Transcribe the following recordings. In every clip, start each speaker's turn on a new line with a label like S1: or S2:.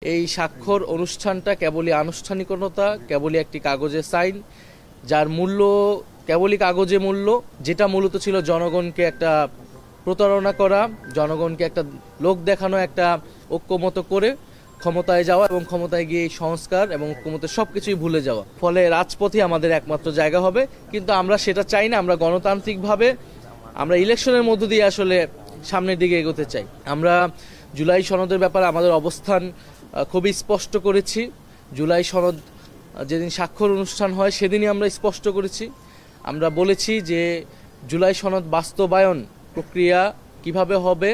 S1: এই স্বাক্ষর অনুষ্ঠানটা কেবলই আনুষ্ঠানিকতা, কেবলই একটি কাগজে সাইন, যার মূল্য কেবলই কাগজে মূল্য, যেটা মূলত ছিল জনগণকে একটা প্রতারণা করা, জনগণকে একটা লোক দেখানো, একটা ঐক্যমত করে ক্ষমতায় যাওয়া এবং ক্ষমতায় গিয়ে এই সংস্কার এবং ঐক্যমতের সবকিছুই ভুলে যাওয়া। ফলে রাজপথই আমাদের একমাত্র জায়গা হবে, কিন্তু আমরা সেটা চাই না। আমরা গণতান্ত্রিকভাবে আমরা ইলেকশনের মধ্য দিয়ে আসলে সামনের দিকে এগোতে চাই। আমরা জুলাই সনদের ব্যাপারে আমাদের অবস্থান খুবই স্পষ্ট করেছি। জুলাই সনদ যেদিন স্বাক্ষর অনুষ্ঠান হয় সেদিনই আমরা স্পষ্ট করেছি। আমরা বলেছি যে জুলাই সনদ বাস্তবায়ন প্রক্রিয়া কিভাবে হবে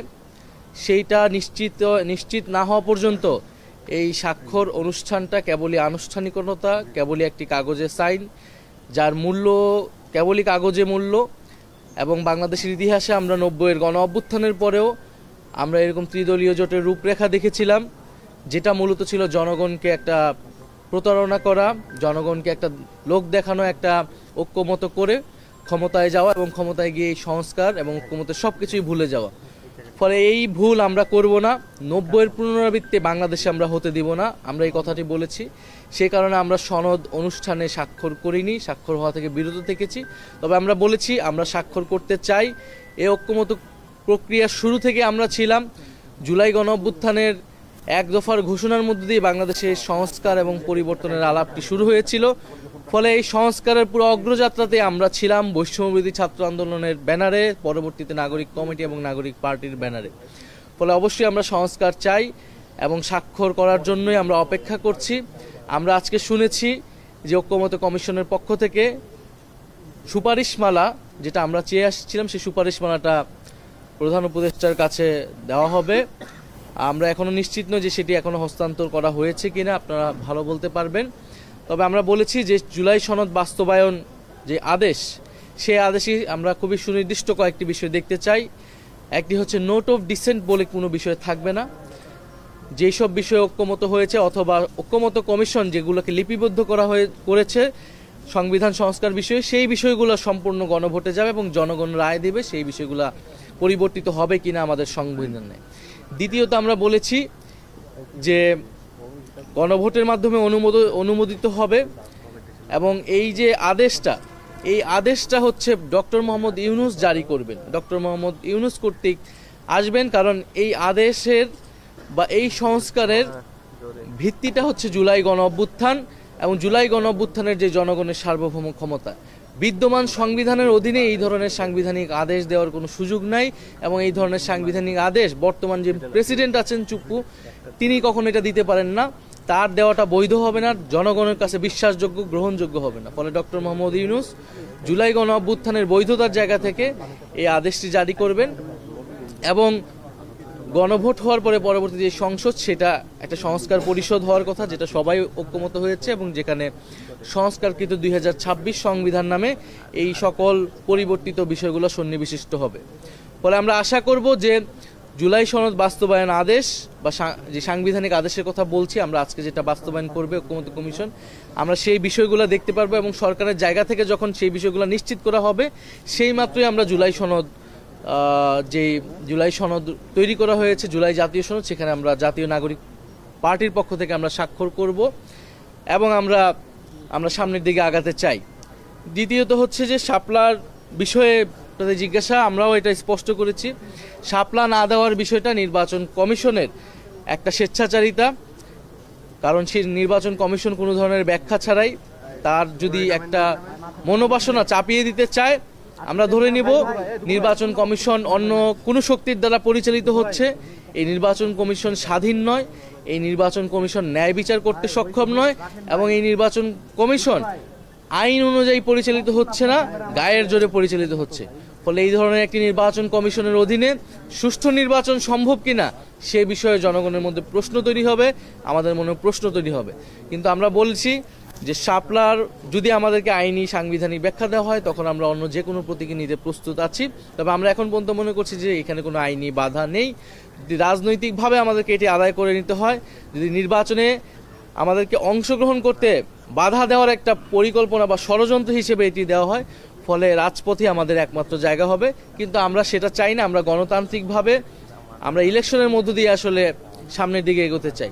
S1: সেইটা নিশ্চিত না হওয়া পর্যন্ত এই স্বাক্ষর অনুষ্ঠানটা কেবলই আনুষ্ঠানিকতা, কেবলই একটি কাগজে সাইন, যার মূল্য কেবলই কাগজে মূল্য। এবং বাংলাদেশের ইতিহাসে আমরা 90-এর গণ অভ্যুত্থানের পরেও আমরা এরকম ত্রিদলীয় জোটের রূপরেখা দেখেছিলাম, যেটা মূলত ছিল জনগণকে একটা প্রতারণা করা, জনগণকে একটা লোক দেখানো, একটা ঐক্যমত করে ক্ষমতায় যাওয়া এবং ক্ষমতায় গিয়ে এই সংস্কার এবং ঐক্যমতের সবকিছুই ভুলে যাওয়া। ফলে এই ভুল আমরা করব না, 90-এর পুনরাবৃত্তি বাংলাদেশে আমরা হতে দিব না। আমরা এই কথাটি বলেছি, সেই কারণে আমরা সনদ অনুষ্ঠানে স্বাক্ষর করিনি, স্বাক্ষর হওয়া থেকে বিরত থেকেছি। তবে আমরা বলেছি আমরা স্বাক্ষর করতে চাই। এই ঐক্যমত প্রক্রিয়া শুরু থেকে আমরা ছিলাম। জুলাই গণ অভ্যুত্থানের এক দফার ঘোষণার মধ্যে দিয়ে বাংলাদেশের সংস্কার এবং পরিবর্তনের আলাপটি শুরু হয়েছিল। ফলে এই সংস্কারের পুরো অগ্রযাত্রাতে আমরা ছিলাম বৈষম্যবিরোধী ছাত্র আন্দোলনের ব্যানারে, পরবর্তীতে নাগরিক কমিটি এবং নাগরিক পার্টির ব্যানারে। ফলে অবশ্যই আমরা সংস্কার চাই এবং স্বাক্ষর করার জন্যই আমরা অপেক্ষা করছি। আমরা আজকে শুনেছি যে ঐক্যমত কমিশনের পক্ষ থেকে সুপারিশমালা, যেটা আমরা চেয়ে আসছিলাম, সেই সুপারিশমালাটা প্রধান উপদেষ্টার কাছে দেওয়া হবে। আমরা এখনো নিশ্চিত নই যে সেটি এখনো হস্তান্তর করা হয়েছে কিনা, আপনারা ভালো বলতে পারবেন। তবে আমরা বলেছি যে জুলাই সনদ বাস্তবায়ন যে আদেশ, সেই আদেশই আমরা খুবই সুনির্দিষ্ট কয়েকটি বিষয় দেখতে চাই। একটি হচ্ছে নোট অফ ডিসেন্ট বলে কোনো বিষয় থাকবে না। যেই সব বিষয়ে ঐক্যমত হয়েছে অথবা ঐক্যমত কমিশন যেগুলোকে লিপিবদ্ধ করেছে সংবিধান সংস্কার বিষয়ে, সেই বিষয়গুলো সম্পূর্ণ গণভোটে যাবে এবং জনগণ রায় দেবে সেই বিষয়গুলো পরিবর্তিত হবে কিনা আমাদের সংবিধানে। দ্বিতীয়ত আমরা বলেছি যে গণভোটের মাধ্যমে অনুমোদিত হবে এবং এই যে আদেশটা হচ্ছে ডক্টর মোহাম্মদ ইউনূস জারি করবেন, ডক্টর মোহাম্মদ ইউনূস কর্তৃক আসবেন। কারণ এই আদেশের বা এই সংস্কারের ভিত্তিটা হচ্ছে জুলাই গণ অভ্যুত্থান এবং জুলাই গণ অভ্যুত্থানের যে জনগণের সার্বভৌম ক্ষমতা। বিদ্যমান সংবিধানের অধীনে এই ধরনের সাংবিধানিক আদেশ দেওয়ার কোনো সুযোগ নাই এবং এই ধরনের সাংবিধানিক আদেশ বর্তমান যে প্রেসিডেন্ট আছেন চুপ্পু, তিনি কখনো এটা দিতে পারেন না। তার দেওয়াটা বৈধ হবে না, জনগণের কাছে বিশ্বাসযোগ্য, গ্রহণযোগ্য হবে না। ফলে ডক্টর মোহাম্মদ ইউনূস জুলাই গণ অভ্যুত্থানের বৈধতার জায়গা থেকে এই আদেশটি জারি করবেন এবং গণভোট হওয়ার পরে পরবর্তী যে সংসদ, সেটা একটা সংস্কার পরিষদ হওয়ার কথা, যেটা সবাই ঐক্যমত হয়েছে এবং যেখানে সংস্কারকৃত 2026 সংবিধান নামে এই সকল পরিবর্তিত বিষয়গুলো সন্নিবিষ্ট হবে। ফলে আমরা আশা করব যে জুলাই সনদ বাস্তবায়ন আদেশ বা যে সাংবিধানিক আদেশের কথা বলছি, আমরা আজকে যেটা বাস্তবায়ন করবে ঐক্যমত কমিশন, আমরা সেই বিষয়গুলো দেখতে পারবো এবং সরকারের জায়গা থেকে যখন সেই বিষয়গুলো নিশ্চিত করা হবে, সেই মাত্রই আমরা জুলাই সনদ তৈরি করা হয়েছে, জুলাই জাতীয় সনদ, সেখানে আমরা জাতীয় নাগরিক পার্টির পক্ষ থেকে আমরা স্বাক্ষর করব এবং আমরা সামনের দিকে আগাতে চাই। দ্বিতীয়ত হচ্ছে যে শাপলার বিষয়ে জিজ্ঞাসা, আমরাও এটা স্পষ্ট করেছি। শাপলা না দেওয়ার বিষয়টা নির্বাচন কমিশনের একটা স্বেচ্ছাচারিতা। কারণ সেই নির্বাচন কমিশন কোনো ধরনের ব্যাখ্যা ছাড়াই তার যদি একটা মনোবাসনা চাপিয়ে দিতে চায়, আমরা ধরে নিব নির্বাচন কমিশন অন্য কোনো শক্তির দ্বারা পরিচালিত হচ্ছে। এই নির্বাচন কমিশন স্বাধীন নয়, এই নির্বাচন কমিশন ন্যায় বিচার করতে সক্ষম নয় এবং এই নির্বাচন কমিশন আইন অনুযায়ী পরিচালিত হচ্ছে না, গায়ের জোরে পরিচালিত হচ্ছে। ফলে এই ধরনের একটি নির্বাচন কমিশনের অধীনে সুষ্ঠু নির্বাচন সম্ভব কিনা সে বিষয়ে জনগণের মধ্যে প্রশ্ন তৈরি হবে, আমাদের মনে প্রশ্ন তৈরি হবে। কিন্তু আমরা বলছি যে শাপলার যদি আমাদেরকে আইনি সাংবিধানিক ব্যাখ্যা দেওয়া হয়, তখন আমরা অন্য যে কোনো প্রতীকে নিতে প্রস্তুত আছি। তবে আমরা এখন পর্যন্ত মনে করছি যে এখানে কোনো আইনি বাধা নেই। যদি রাজনৈতিকভাবে আমাদেরকে এটি আদায় করে নিতে হয়, যদি নির্বাচনে আমাদেরকে অংশগ্রহণ করতে বাধা দেওয়ার একটা পরিকল্পনা বা ষড়যন্ত্র হিসেবে এটি দেওয়া হয়, ফলে রাজপথই আমাদের একমাত্র জায়গা হবে। কিন্তু আমরা সেটা চাই না। আমরা গণতান্ত্রিকভাবে আমরা ইলেকশনের মধ্য দিয়ে আসলে সামনের দিকে এগোতে চাই।